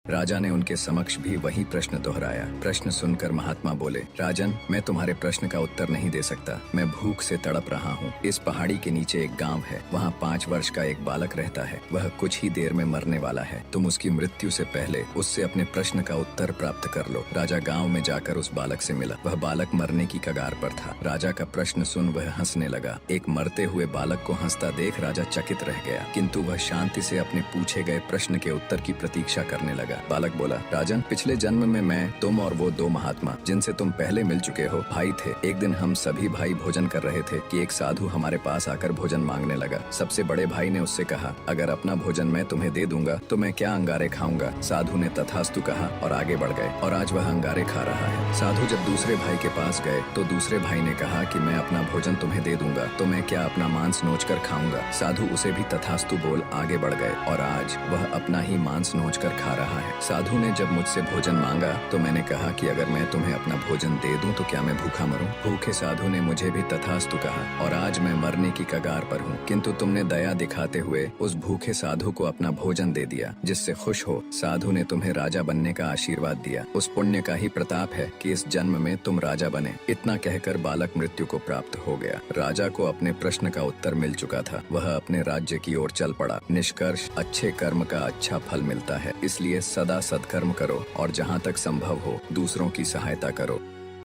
राजा ने उनके समक्ष भी वही प्रश्न दोहराया। प्रश्न सुनकर महात्मा बोले, राजन, मैं तुम्हारे प्रश्न का उत्तर नहीं दे सकता। मैं भूख से तड़प रहा हूँ। इस पहाड़ी के नीचे एक गांव है, वहाँ 5 वर्ष का एक बालक रहता है। वह कुछ ही देर में मरने वाला है। तुम उसकी मृत्यु से पहले उससे अपने प्रश्न का उत्तर प्राप्त कर लो। राजा गाँव में जाकर उस बालक से मिला। वह बालक मरने की कगार पर था। राजा का प्रश्न सुन वह हंसने लगा। एक मरते हुए बालक को हंसता देख राजा चकित रह गया, किंतु वह शांति से अपने पूछे गए प्रश्न के उत्तर की प्रतीक्षा करने लगा। बालक बोला, राजन, पिछले जन्म में मैं, तुम और वो 2 महात्मा जिनसे तुम पहले मिल चुके हो, भाई थे। एक दिन हम सभी भाई भोजन कर रहे थे कि एक साधु हमारे पास आकर भोजन मांगने लगा। सबसे बड़े भाई ने उससे कहा, अगर अपना भोजन मैं तुम्हें दे दूंगा तो मैं क्या अंगारे खाऊंगा। साधु ने तथास्तु कहा और आगे बढ़ गए, और आज वह अंगारे खा रहा है। साधु जब दूसरे भाई के पास गए तो दूसरे भाई ने कहा कि मैं अपना भोजन तुम्हें दे दूंगा तो मैं क्या अपना मांस नोच कर खाऊंगा। साधु उसे भी तथास्तु बोल आगे बढ़ गए, और आज वह अपना ही मांस नोच कर खा रहा है। साधु ने जब मुझसे भोजन मांगा तो मैंने कहा कि अगर मैं तुम्हें अपना भोजन दे दूं तो क्या मैं भूखा मरूं। भूखे साधु ने मुझे भी तथास्तु कहा, और आज मैं मरने की कगार पर हूं, किंतु तुमने दया दिखाते हुए उस भूखे साधु को अपना भोजन दे दिया, जिससे खुश हो साधु ने तुम्हें राजा बनने का आशीर्वाद दिया। उस पुण्य का ही प्रताप है कि इस जन्म में तुम राजा बने। इतना कहकर बालक मृत्यु को प्राप्त हो गया। राजा को अपने प्रश्न का उत्तर मिल चुका था। वह अपने राज्य की ओर चल पड़ा। निष्कर्ष, अच्छे कर्म का अच्छा फल मिलता है, इसलिए सदा सत्कर्म करो और जहाँ तक संभव हो दूसरों की सहायता करो।